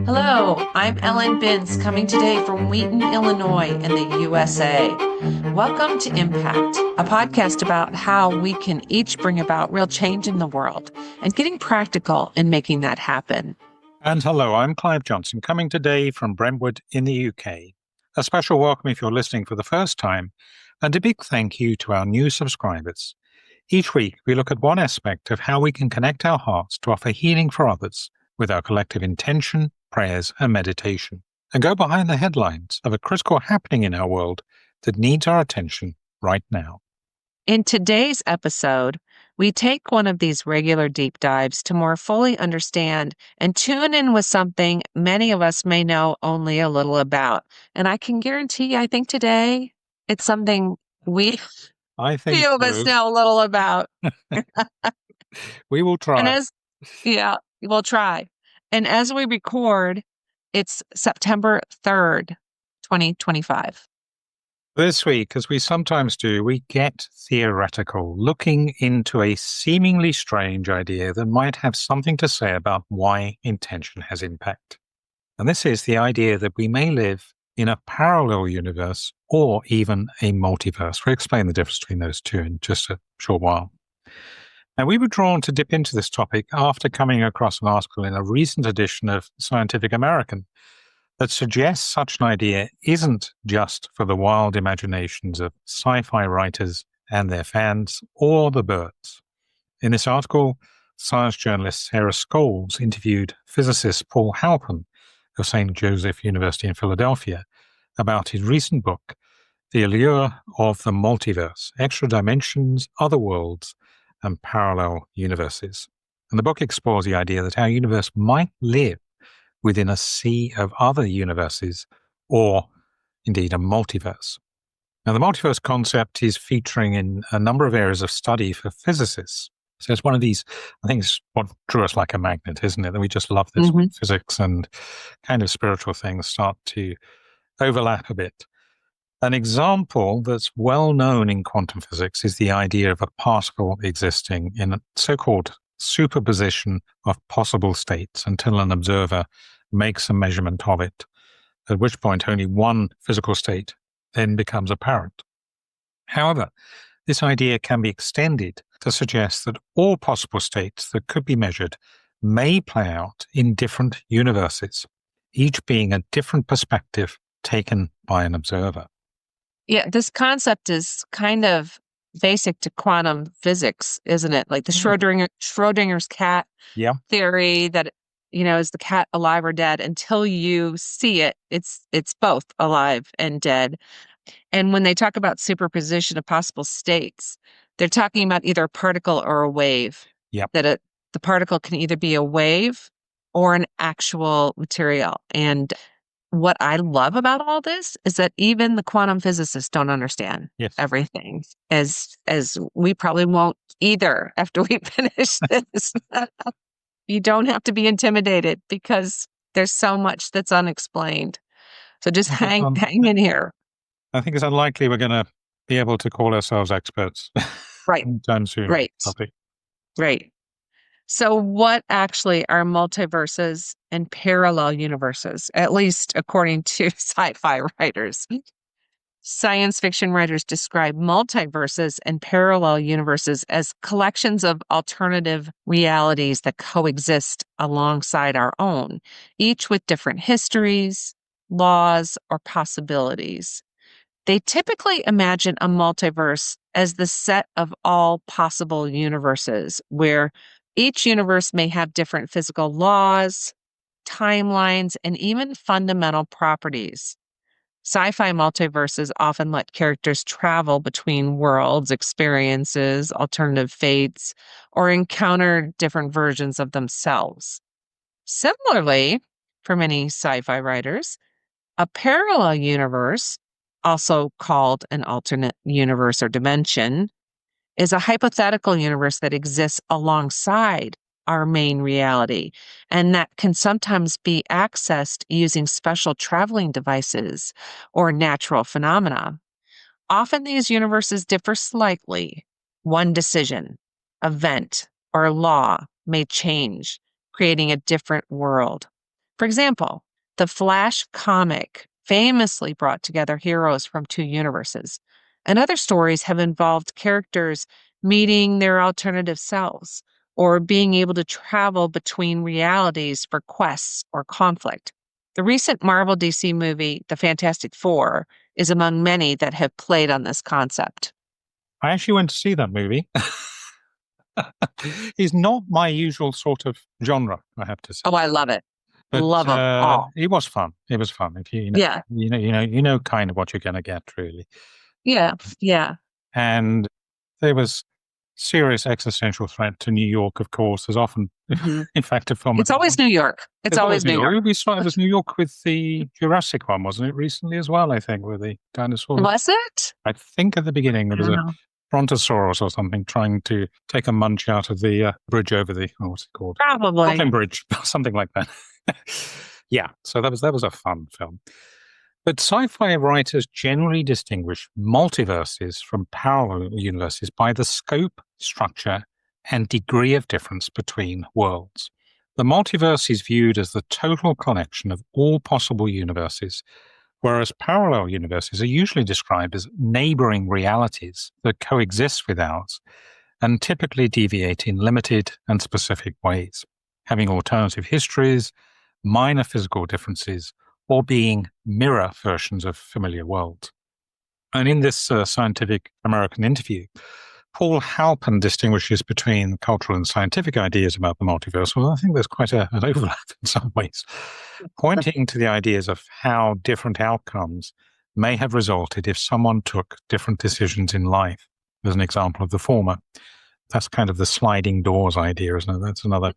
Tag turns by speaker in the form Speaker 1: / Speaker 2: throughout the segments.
Speaker 1: Hello, I'm Ellen Binns coming today from Wheaton, Illinois in the USA. Welcome to Impact, a podcast about how we can each bring about real change in the world and getting practical in making that happen.
Speaker 2: And hello, I'm Clive Johnson coming today from Brentwood in the UK. A special welcome if you're listening for the first time, and a big thank you to our new subscribers. Each week, we look at one aspect of how we can connect our hearts to offer healing for others with our collective intention, prayers, and meditation, and go behind the headlines of a critical happening in our world that needs our attention right now.
Speaker 1: In today's episode, we take one of these regular deep dives to more fully understand and tune in with something many of us may know only a little about. And I can guarantee, I think today it's something
Speaker 2: I think
Speaker 1: few of us know a little about.
Speaker 2: We will try.
Speaker 1: We'll try. And as we record, it's September 3rd, 2025.
Speaker 2: This week, as we sometimes do, we get theoretical, looking into a seemingly strange idea that might have something to say about why intention has impact. And this is the idea that we may live in a parallel universe or even a multiverse. We'll explain the difference between those two in just a short while. Now, we were drawn to dip into this topic after coming across an article in a recent edition of Scientific American that suggests such an idea isn't just for the wild imaginations of sci-fi writers and their fans or the birds. In this article, science journalist Sarah Scholes interviewed physicist Paul Halpern of St. Joseph University in Philadelphia about his recent book, The Allure of the Multiverse, Extra Dimensions, Other Worlds, and Parallel Universes. And the book explores the idea that our universe might live within a sea of other universes, or indeed a multiverse. Now, the multiverse concept is featuring in a number of areas of study for physicists. So it's one of these, I think it's what drew us like a magnet, isn't it? That we just love this when physics and kind of spiritual things start to overlap a bit. An example that's well known in quantum physics is the idea of a particle existing in a so-called superposition of possible states until an observer makes a measurement of it, at which point only one physical state then becomes apparent. However, this idea can be extended to suggest that all possible states that could be measured may play out in different universes, each being a different perspective taken by an observer.
Speaker 1: Yeah, this concept is kind of basic to quantum physics, isn't it? Like the Schrodinger's cat theory that, is the cat alive or dead? Until you see it, it's both alive and dead. And when they talk about superposition of possible states, they're talking about either a particle or a wave. That the particle can either be a wave or an actual material. And what I love about all this is that even the quantum physicists don't understand everything, as we probably won't either after we finish this. You don't have to be intimidated because there's so much that's unexplained. So just hang in here.
Speaker 2: I think it's unlikely we're going to be able to call ourselves experts anytime soon.
Speaker 1: Right. So what actually are multiverses and parallel universes, at least according to sci-fi writers? Science fiction writers describe multiverses and parallel universes as collections of alternative realities that coexist alongside our own, each with different histories, laws, or possibilities. They typically imagine a multiverse as the set of all possible universes, where each universe may have different physical laws, timelines, and even fundamental properties. Sci-fi multiverses often let characters travel between worlds, experiences, alternative fates, or encounter different versions of themselves. Similarly, for many sci-fi writers, a parallel universe, also called an alternate universe or dimension, is a hypothetical universe that exists alongside our main reality, and that can sometimes be accessed using special traveling devices or natural phenomena. Often these universes differ slightly. One decision, event, or law may change, creating a different world. For example, the Flash comic famously brought together heroes from two universes, and other stories have involved characters meeting their alternative selves or being able to travel between realities for quests or conflict. The recent Marvel DC movie, The Fantastic Four, is among many that have played on this concept.
Speaker 2: I actually went to see that movie. It's not my usual sort of genre, I have to say.
Speaker 1: Oh, I love it.
Speaker 2: But
Speaker 1: Love them all.
Speaker 2: it was fun. It was fun. If
Speaker 1: Yeah.
Speaker 2: you know, kind of what you're going to get, really.
Speaker 1: Yeah. Yeah.
Speaker 2: And there was serious existential threat to New York, of course. There's often,
Speaker 1: Mhm.
Speaker 2: in fact, a film.
Speaker 1: It's always New York. It's
Speaker 2: It's always
Speaker 1: always
Speaker 2: New
Speaker 1: New York.
Speaker 2: York. We saw it was New York with the Jurassic one, wasn't it? Recently as well, I think, with the dinosaurs.
Speaker 1: Was it?
Speaker 2: I think at the beginning there
Speaker 1: I
Speaker 2: was
Speaker 1: don't
Speaker 2: a
Speaker 1: know.
Speaker 2: brontosaurus or something trying to take a munch out of the bridge over the what's it called?
Speaker 1: Probably.
Speaker 2: Brooklyn Bridge, something like that. Yeah, so that was a fun film. But sci-fi writers generally distinguish multiverses from parallel universes by the scope, structure, and degree of difference between worlds. The multiverse is viewed as the total collection of all possible universes, whereas parallel universes are usually described as neighboring realities that coexist with ours and typically deviate in limited and specific ways, having alternative histories, minor physical differences, or being mirror versions of familiar worlds. And in this Scientific American interview, Paul Halpin distinguishes between cultural and scientific ideas about the multiverse. Well, I think there's quite an overlap in some ways, pointing to the ideas of how different outcomes may have resulted if someone took different decisions in life, as an example of the former. That's kind of the sliding doors idea, isn't it? That's another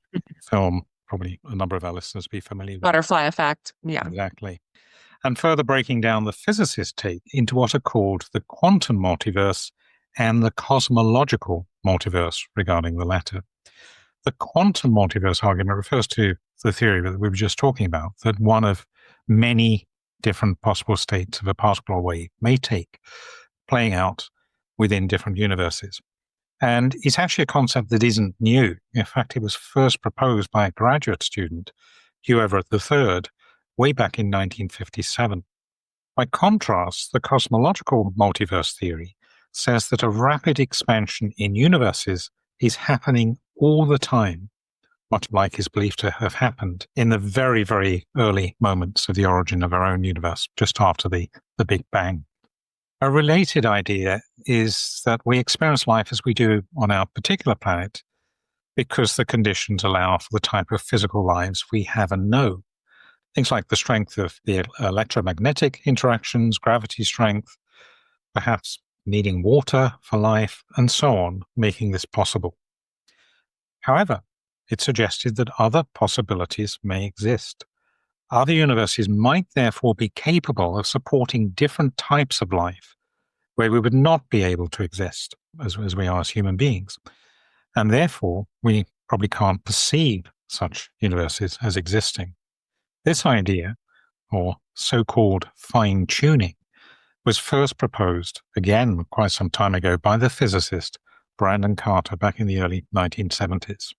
Speaker 2: film, probably a number of our listeners be familiar with.
Speaker 1: Butterfly effect. Yeah.
Speaker 2: Exactly. And further breaking down the physicists' take into what are called the quantum multiverse and the cosmological multiverse regarding the latter. The quantum multiverse argument refers to the theory that we were just talking about, that one of many different possible states of a particle or wave may take, playing out within different universes. And it's actually a concept that isn't new. In fact, it was first proposed by a graduate student, Hugh Everett III, way back in 1957. By contrast, the cosmological multiverse theory says that a rapid expansion in universes is happening all the time, much like is believed to have happened in the very, very early moments of the origin of our own universe, just after the Big Bang. A related idea is that we experience life as we do on our particular planet because the conditions allow for the type of physical lives we have and know. Things like the strength of the electromagnetic interactions, gravity strength, perhaps needing water for life, and so on, making this possible. However, it suggested that other possibilities may exist. Other universes might therefore be capable of supporting different types of life where we would not be able to exist as we are as human beings. And therefore, we probably can't perceive such universes as existing. This idea, or so-called fine-tuning, was first proposed, again quite some time ago, by the physicist Brandon Carter back in the early 1970s.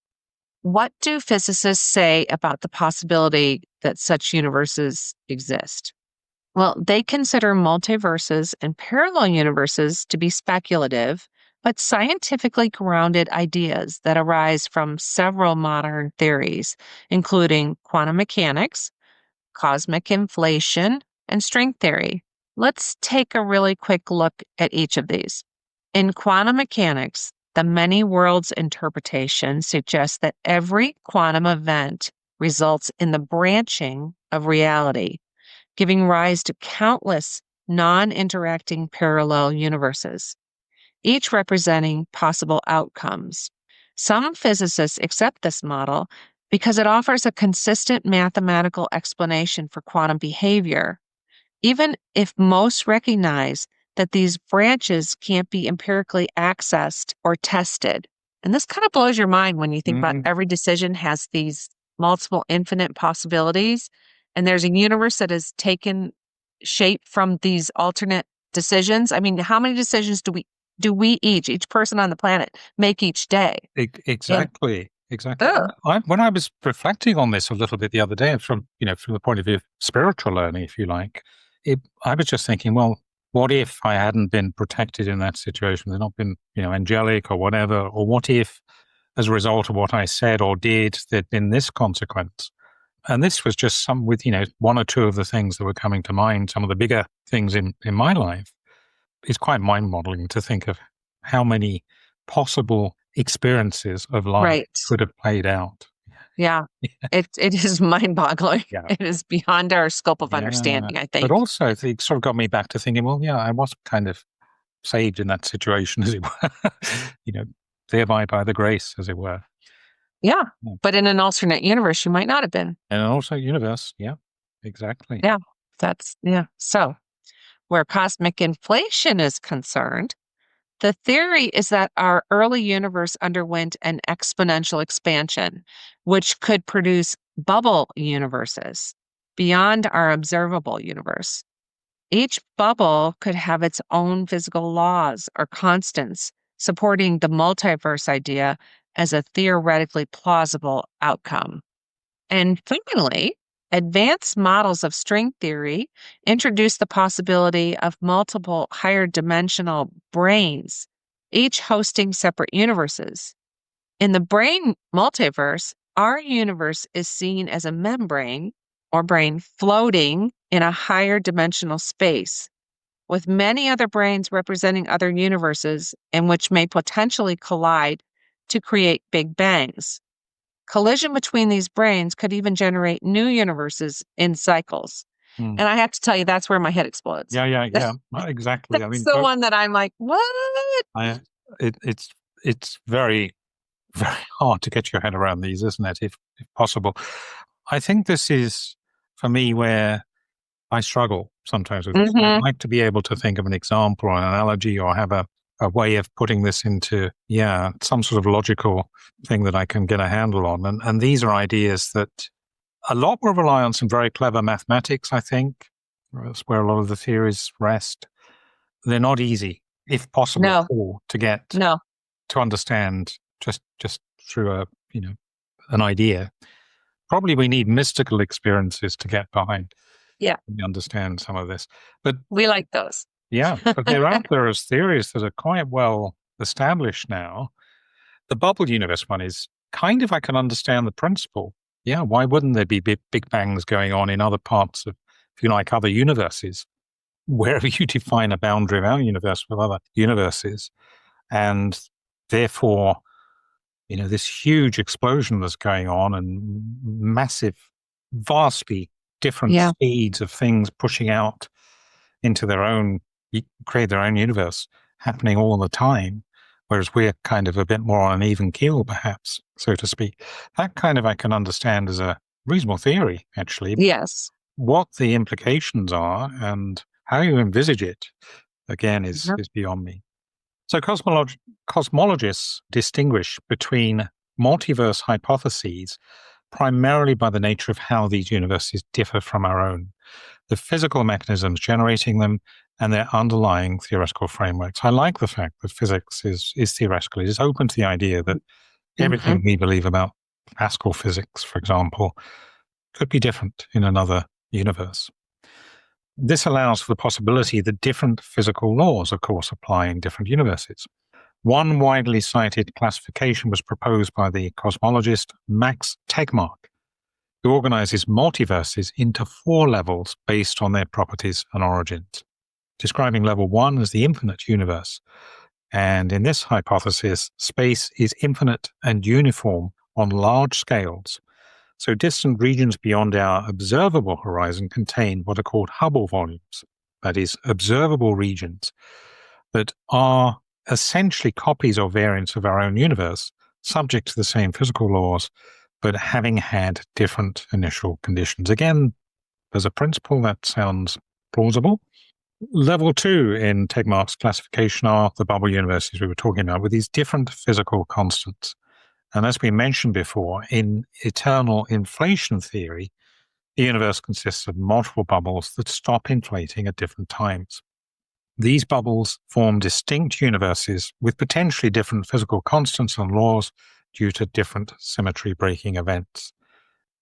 Speaker 1: What do physicists say about the possibility that such universes exist? Well, they consider multiverses and parallel universes to be speculative, but scientifically grounded ideas that arise from several modern theories, including quantum mechanics, cosmic inflation, and string theory. Let's take a really quick look at each of these. In quantum mechanics, the many worlds interpretation suggests that every quantum event results in the branching of reality, giving rise to countless non-interacting parallel universes, each representing possible outcomes. Some physicists accept this model because it offers a consistent mathematical explanation for quantum behavior, even if most recognize that these branches can't be empirically accessed or tested. And this kind of blows your mind when you think about every decision has these multiple infinite possibilities. And there's a universe that has taken shape from these alternate decisions. I mean, how many decisions do we each person on the planet make each day?
Speaker 2: Exactly. exactly.
Speaker 1: Ugh.
Speaker 2: When I was reflecting on this a little bit the other day, from the point of view of spiritual learning, if you like, I was just thinking, well, what if I hadn't been protected in that situation? They'd not been, angelic or whatever. Or what if, as a result of what I said or did, there'd been this consequence? And this was just some with, one or two of the things that were coming to mind, some of the bigger things in my life. It's quite mind-boggling to think of how many possible experiences of life
Speaker 1: Right.
Speaker 2: could have played out.
Speaker 1: Yeah. It is mind-boggling.
Speaker 2: Yeah.
Speaker 1: It is beyond our scope of
Speaker 2: Yeah.
Speaker 1: understanding, I
Speaker 2: But
Speaker 1: think.
Speaker 2: also, it sort of got me back to thinking, well, yeah, I was kind of saved in that situation, as it were, thereby by the grace, as it were.
Speaker 1: Yeah.
Speaker 2: Yeah.
Speaker 1: But in an alternate universe, you might not have been.
Speaker 2: And also universe. Yeah, exactly.
Speaker 1: Yeah. So where cosmic inflation is concerned, the theory is that our early universe underwent an exponential expansion, which could produce bubble universes beyond our observable universe. Each bubble could have its own physical laws or constants, supporting the multiverse idea as a theoretically plausible outcome. And finally, advanced models of string theory introduce the possibility of multiple higher dimensional brains, each hosting separate universes. In the brain multiverse, our universe is seen as a membrane or brain floating in a higher dimensional space, with many other brains representing other universes and which may potentially collide to create big bangs. Collision between these brains could even generate new universes in cycles.
Speaker 2: Hmm.
Speaker 1: And I have to tell you, that's where my head explodes.
Speaker 2: Yeah. Exactly. I
Speaker 1: That's
Speaker 2: mean,
Speaker 1: the one that I'm like, what?
Speaker 2: it's very, very hard to get your head around these, isn't it? If possible. I think this is, for me, where I struggle sometimes with this. I'd
Speaker 1: Hmm.
Speaker 2: like to be able to think of an example or an analogy or have a way of putting this into, some sort of logical thing that I can get a handle on. And these are ideas that a lot will rely on some very clever mathematics, I think. That's where a lot of the theories rest. They're not easy, if possible at
Speaker 1: No,
Speaker 2: all, to get
Speaker 1: no.
Speaker 2: to understand just through an idea. Probably we need mystical experiences to get behind
Speaker 1: Yeah,
Speaker 2: and understand some of this. But
Speaker 1: we like those.
Speaker 2: yeah, but they're out there as theories that are quite well established now. The bubble universe one is kind of, I can understand the principle. Yeah, why wouldn't there be big bangs going on in other parts of, if you like, other universes? Wherever you define a boundary of our universe with other universes. And therefore, this huge explosion that's going on and massive, vastly different
Speaker 1: Yeah.
Speaker 2: speeds of things pushing out into create their own universe happening all the time. Whereas we're kind of a bit more on an even keel, perhaps, so to speak. That kind of I can understand as a reasonable theory, actually.
Speaker 1: Yes.
Speaker 2: What the implications are and how you envisage it, again, is
Speaker 1: Mhm.
Speaker 2: beyond me. So cosmologists distinguish between multiverse hypotheses primarily by the nature of how these universes differ from our own, the physical mechanisms generating them, and their underlying theoretical frameworks. I like the fact that physics is theoretical. It is open to the idea that
Speaker 1: Mhm.
Speaker 2: everything we believe about classical physics, for example, could be different in another universe. This allows for the possibility that different physical laws, of course, apply in different universes. One widely cited classification was proposed by the cosmologist Max Tegmark, who organizes multiverses into 4 levels based on their properties and origins, describing level 1 as the infinite universe. And in this hypothesis, space is infinite and uniform on large scales. So distant regions beyond our observable horizon contain what are called Hubble volumes, that is, observable regions that are essentially copies or variants of our own universe, subject to the same physical laws, but having had different initial conditions. Again, there's a principle that sounds plausible. Level 2 in Tegmark's classification are the bubble universes we were talking about, with these different physical constants. And as we mentioned before, in eternal inflation theory, the universe consists of multiple bubbles that stop inflating at different times. These bubbles form distinct universes with potentially different physical constants and laws due to different symmetry breaking events.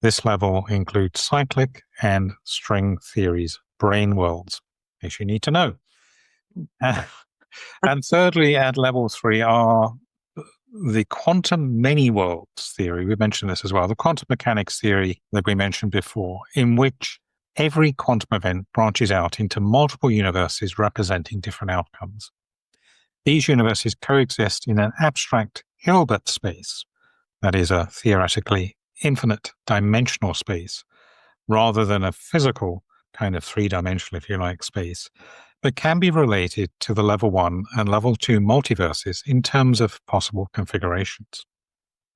Speaker 2: This level includes cyclic and string theories, brane worlds, in case you need to know. And thirdly, at level 3 are the quantum many worlds theory. We mentioned this as well, the quantum mechanics theory that we mentioned before, in which every quantum event branches out into multiple universes representing different outcomes. These universes coexist in an abstract Hilbert space, that is a theoretically infinite dimensional space, rather than a physical kind of three-dimensional, if you like, space, but can be related to the level 1 and level 2 multiverses in terms of possible configurations.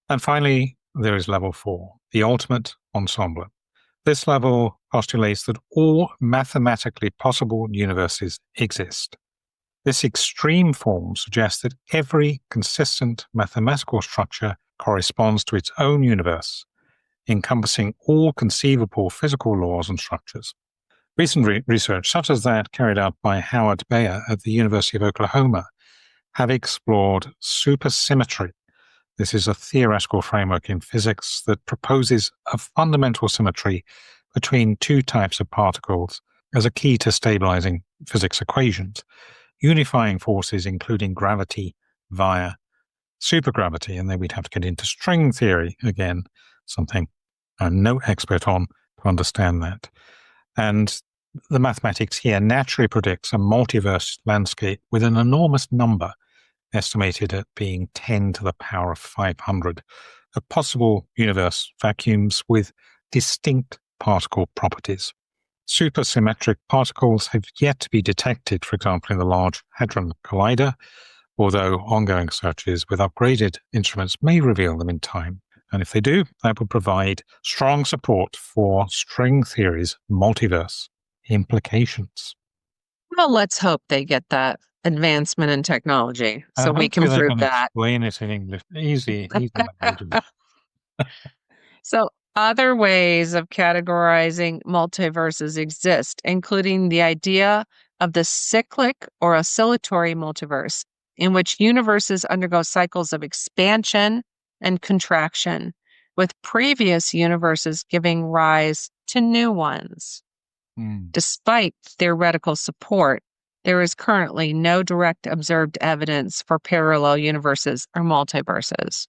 Speaker 2: And finally, there is level 4, the ultimate ensemble. This level postulates that all mathematically possible universes exist. This extreme form suggests that every consistent mathematical structure corresponds to its own universe, encompassing all conceivable physical laws and structures. Recent research, such as that carried out by Howard Bayer at the University of Oklahoma, have explored supersymmetry. This is a theoretical framework in physics that proposes a fundamental symmetry between two types of particles as a key to stabilizing physics equations, unifying forces including gravity via supergravity. And then we'd have to get into string theory again, something I'm no expert on to understand that. And the mathematics here naturally predicts a multiverse landscape with an enormous number, estimated at being 10 to the power of 500, of possible universe vacuums with distinct particle properties. Supersymmetric particles have yet to be detected, for example, in the Large Hadron Collider, although ongoing searches with upgraded instruments may reveal them in time. And if they do, that would provide strong support for string theory's multiverse implications.
Speaker 1: Well, let's hope they get that advancement in technology so
Speaker 2: And
Speaker 1: we can
Speaker 2: hopefully they
Speaker 1: prove
Speaker 2: can
Speaker 1: that.
Speaker 2: explain it in English. Easy language.
Speaker 1: So, other ways of categorizing multiverses exist, including the idea of the cyclic or oscillatory multiverse, in which universes undergo cycles of expansion and contraction, with previous universes giving rise to new ones. Despite theoretical support, there is currently no direct observed evidence for parallel universes or multiverses.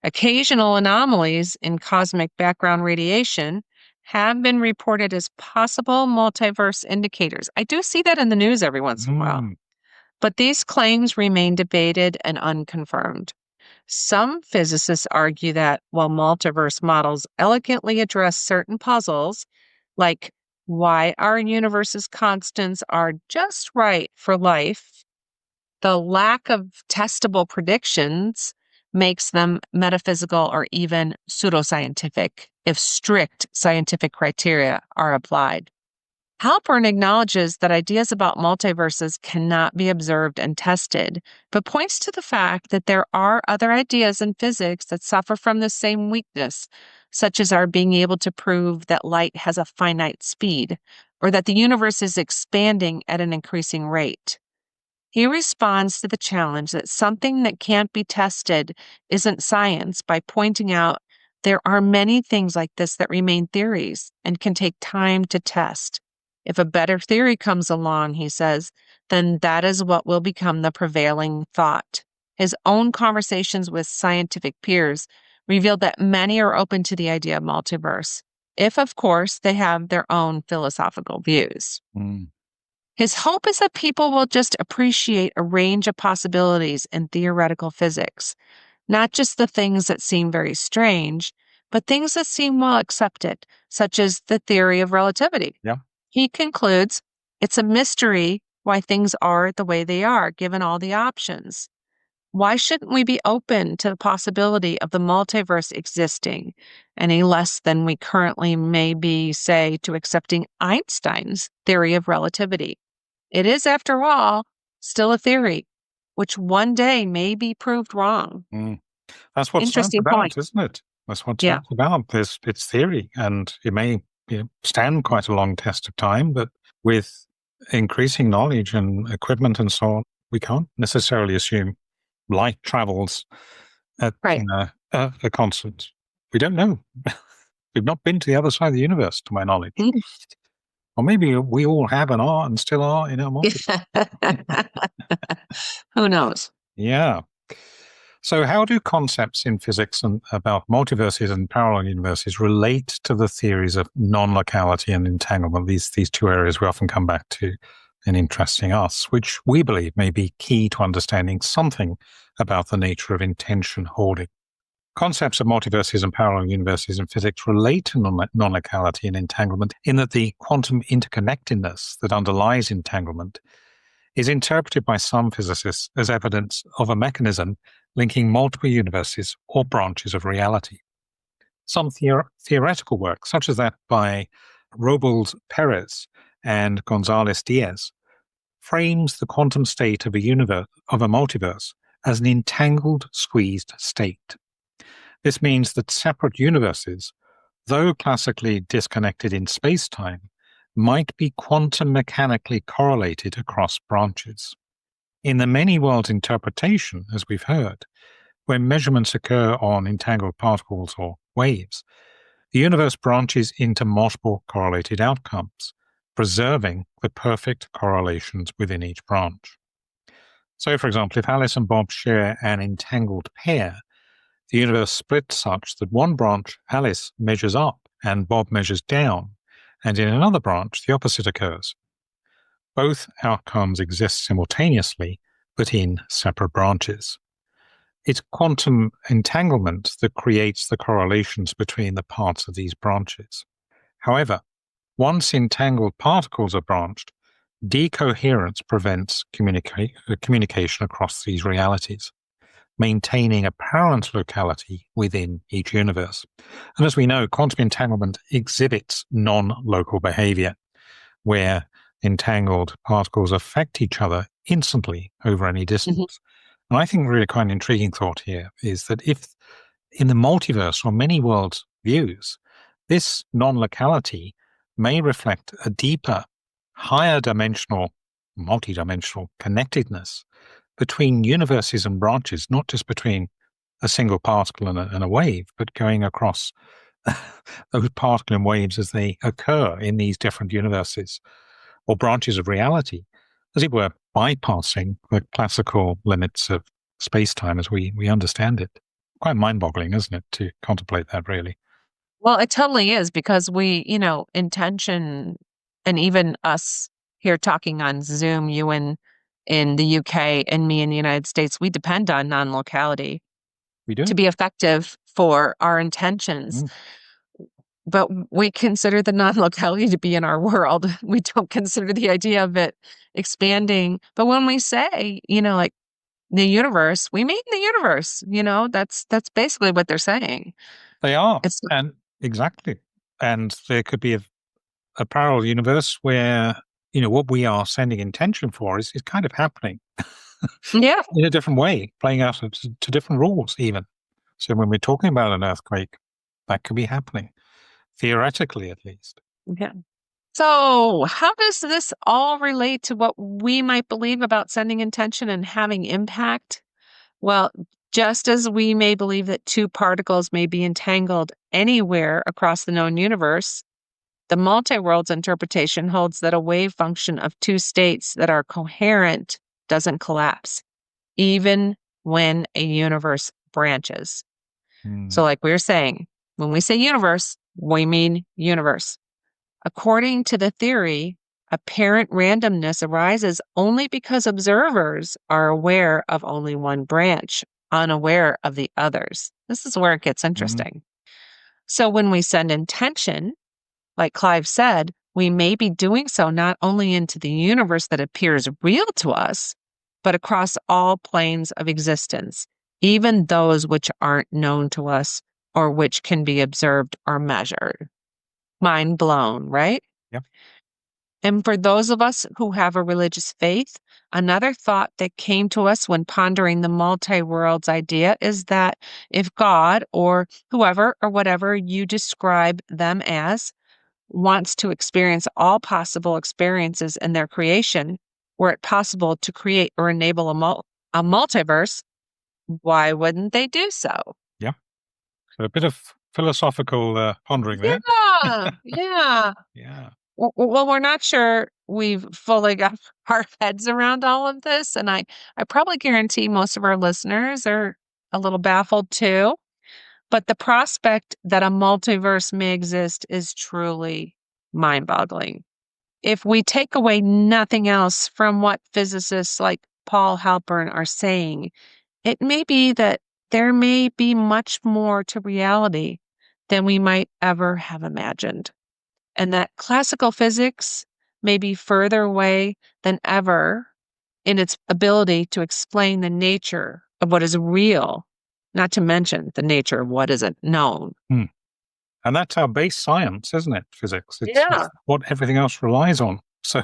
Speaker 1: Occasional anomalies in cosmic background radiation have been reported as possible multiverse indicators. I do see that in the news every once in a while, but these claims remain debated and unconfirmed. Some physicists argue that while multiverse models elegantly address certain puzzles, like why our universe's constants are just right for life, the lack of testable predictions makes them metaphysical or even pseudoscientific if strict scientific criteria are applied. Halpern acknowledges that ideas about multiverses cannot be observed and tested, but points to the fact that there are other ideas in physics that suffer from the same weakness, such as our being able to prove that light has a finite speed, or that the universe is expanding at an increasing rate. He responds to the challenge that something that can't be tested isn't science by pointing out there are many things like this that remain theories and can take time to test. If a better theory comes along, he says, then that is what will become the prevailing thought. His own conversations with scientific peers revealed that many are open to the idea of multiverse, if, of course, they have their own philosophical views. His hope is that people will just appreciate a range of possibilities in theoretical physics, not just the things that seem very strange, but things that seem well accepted, such as the theory of relativity.
Speaker 2: Yeah.
Speaker 1: He concludes, it's a mystery why things are the way they are, given all the options. Why shouldn't we be open to the possibility of the multiverse existing any less than we currently may be, say, to accepting Einstein's theory of relativity? It is, after all, still a theory, which one day may be proved wrong.
Speaker 2: That's what science is
Speaker 1: Interesting point.
Speaker 2: about, isn't it? That's what
Speaker 1: Yeah.
Speaker 2: science is about. It's theory, and it may stand quite a long test of time, but with increasing knowledge and equipment and so on, we can't necessarily assume light travels at
Speaker 1: Right.
Speaker 2: A constant. We don't know. We've not been to the other side of the universe, to my knowledge. Or maybe we all have and are and still are in our multiverse.
Speaker 1: Who knows?
Speaker 2: Yeah. So, how do concepts in physics and about multiverses and parallel universes relate to the theories of non-locality and entanglement? These two areas we often come back to in Interesting Us, which we believe may be key to understanding something about the nature of intention holding. Concepts of multiverses and parallel universes in physics relate to non-locality and entanglement in that the quantum interconnectedness that underlies entanglement is interpreted by some physicists as evidence of a mechanism linking multiple universes or branches of reality. Some theoretical work, such as that by Robles Perez and Gonzalez Diaz, frames the quantum state of a multiverse as an entangled, squeezed state. This means that separate universes, though classically disconnected in space-time, might be quantum mechanically correlated across branches. In the many worlds interpretation, as we've heard, when measurements occur on entangled particles or waves, the universe branches into multiple correlated outcomes, preserving the perfect correlations within each branch. So, for example, if Alice and Bob share an entangled pair, the universe splits such that one branch, Alice, measures up and Bob measures down, and in another branch, the opposite occurs. Both outcomes exist simultaneously, but in separate branches. It's quantum entanglement that creates the correlations between the parts of these branches. However, once entangled particles are branched, decoherence prevents communication across these realities, maintaining apparent locality within each universe. And as we know, quantum entanglement exhibits non-local behavior, where entangled particles affect each other instantly over any distance. Mm-hmm. And I think really quite an intriguing thought here is that if in the multiverse or many worlds views, this non-locality may reflect a deeper, higher dimensional, multidimensional connectedness between universes and branches, not just between a single particle and a wave, but going across those particle and waves as they occur in these different universes or branches of reality, as it were, bypassing the classical limits of space-time as we understand it. Quite mind-boggling, isn't it, to contemplate that, really?
Speaker 1: Well, it totally is, because we, intention, and even us here talking on Zoom, you in the UK and me in the United States, we depend on non-locality
Speaker 2: We do.
Speaker 1: to be effective for our intentions. But we consider the non-locality to be in our world. We don't consider the idea of it expanding. But when we say, like the universe, we mean the universe, that's basically what they're saying.
Speaker 2: They are. And exactly. And there could be a parallel universe where, what we are sending intention for is kind of happening.
Speaker 1: Yeah.
Speaker 2: In a different way, playing out to different rules even. So when we're talking about an earthquake, that could be happening. Theoretically, at least.
Speaker 1: Yeah. So how does this all relate to what we might believe about sending intention and having impact? Well, just as we may believe that two particles may be entangled anywhere across the known universe, the multi-worlds interpretation holds that a wave function of two states that are coherent doesn't collapse, even when a universe branches. So like we were saying, when we say universe, we mean universe. According to the theory, apparent randomness arises only because observers are aware of only one branch, unaware of the others. This is where it gets interesting. So when we send intention, like Clive said, we may be doing so not only into the universe that appears real to us, but across all planes of existence, even those which aren't known to us or which can be observed or measured. Mind blown, right?
Speaker 2: Yep.
Speaker 1: And for those of us who have a religious faith, another thought that came to us when pondering the multi-worlds idea is that if God or whoever or whatever you describe them as wants to experience all possible experiences in their creation, were it possible to create or enable a multiverse, why wouldn't they do so?
Speaker 2: Yeah. So a bit of philosophical pondering there.
Speaker 1: Yeah, yeah.
Speaker 2: Yeah.
Speaker 1: Well, we're not sure we've fully got our heads around all of this, and I probably guarantee most of our listeners are a little baffled too. But the prospect that a multiverse may exist is truly mind-boggling. If we take away nothing else from what physicists like Paul Halpern are saying, it may be that there may be much more to reality than we might ever have imagined, and that classical physics may be further away than ever in its ability to explain the nature of what is real, not to mention the nature of what isn't known.
Speaker 2: Hmm. And that's our base science, isn't it? Physics. It's
Speaker 1: Yeah.
Speaker 2: what everything else relies on. So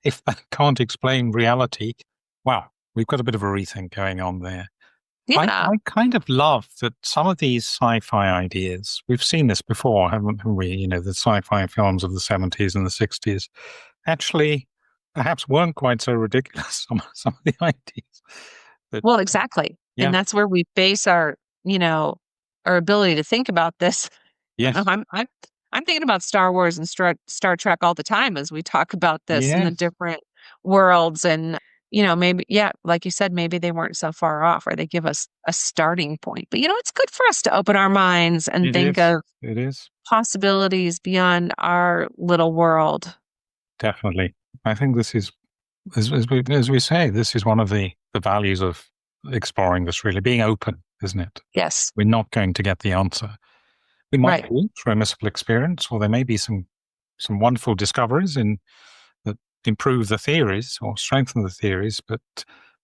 Speaker 2: if that can't explain reality, wow, we've got a bit of a rethink going on there.
Speaker 1: Yeah.
Speaker 2: I kind of love that some of these sci-fi ideas, we've seen this before, haven't we? You know, the sci-fi films of the 70s and the 60s actually perhaps weren't quite so ridiculous, some of the ideas. But
Speaker 1: Well, exactly.
Speaker 2: yeah,
Speaker 1: And that's where we base our, you know, our ability to think about this.
Speaker 2: yes,
Speaker 1: I'm thinking about Star Wars and Star Trek all the time as we talk about this and the
Speaker 2: yes,
Speaker 1: different worlds and maybe yeah, like you said, maybe they weren't so far off or they give us a starting point. But it's good for us to open our minds and
Speaker 2: it
Speaker 1: think
Speaker 2: is.
Speaker 1: of
Speaker 2: It is.
Speaker 1: possibilities beyond our little world.
Speaker 2: Definitely. I think this is, as we say, this is one of the values of exploring this, really, being open, isn't it?
Speaker 1: Yes.
Speaker 2: We're not going to get the answer. We might
Speaker 1: Right.
Speaker 2: do through a mystical experience, or there may be some wonderful discoveries that improve the theories or strengthen the theories. But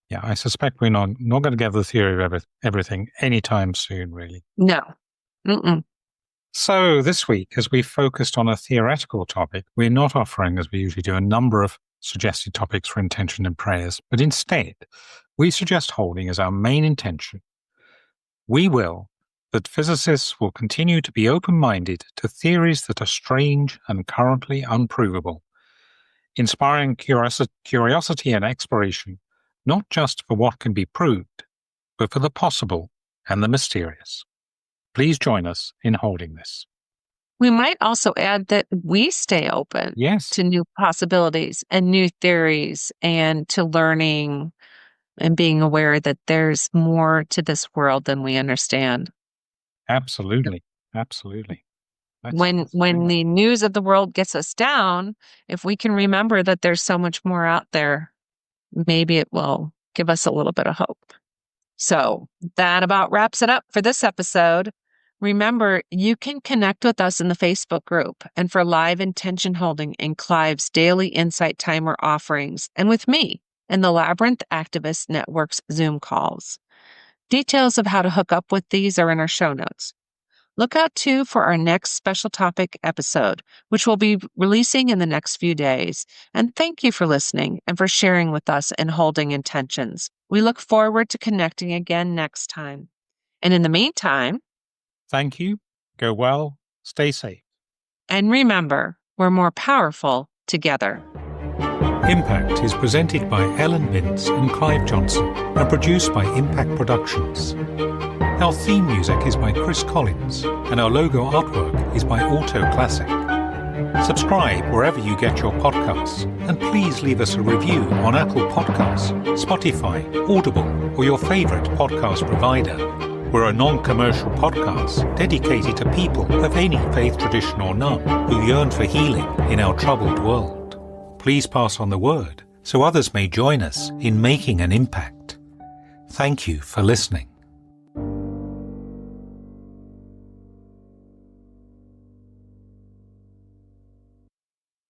Speaker 2: yeah, I suspect we're not going to get the theory of everything anytime soon, really.
Speaker 1: No. Mm-mm.
Speaker 2: So this week, as we focused on a theoretical topic, we're not offering, as we usually do, a number of suggested topics for intention and prayers, but instead, we suggest holding as our main intention. We will that physicists will continue to be open-minded to theories that are strange and currently unprovable, inspiring curiosity and exploration, not just for what can be proved, but for the possible and the mysterious. Please join us in holding this.
Speaker 1: We might also add that we stay open
Speaker 2: Yes,
Speaker 1: to new possibilities and new theories and to learning and being aware that there's more to this world than we understand.
Speaker 2: absolutely. Absolutely.
Speaker 1: When
Speaker 2: Let's do that.
Speaker 1: the news of the world gets us down, if we can remember that there's so much more out there, maybe it will give us a little bit of hope. So that about wraps it up for this episode. Remember, you can connect with us in the Facebook group and for live intention holding in Clive's daily insight timer offerings and with me in the Labyrinth Activist Network's Zoom calls. Details of how to hook up with these are in our show notes. Look out too for our next special topic episode, which we'll be releasing in the next few days. And thank you for listening and for sharing with us and holding intentions. We look forward to connecting again next time. And in the meantime,
Speaker 2: Thank you. Go well. Stay safe.
Speaker 1: and remember, we're more powerful together.
Speaker 2: Impact is presented by Ellen Bintz and Clive Johnson and produced by Impact Productions. Our theme music is by Chris Collins and our logo artwork is by Auto Classic. Subscribe wherever you get your podcasts and please leave us a review on Apple Podcasts, Spotify, Audible, or your favorite podcast provider. We're a non-commercial podcast dedicated to people of any faith tradition or none who yearn for healing in our troubled world. Please pass on the word so others may join us in making an impact. Thank you for listening.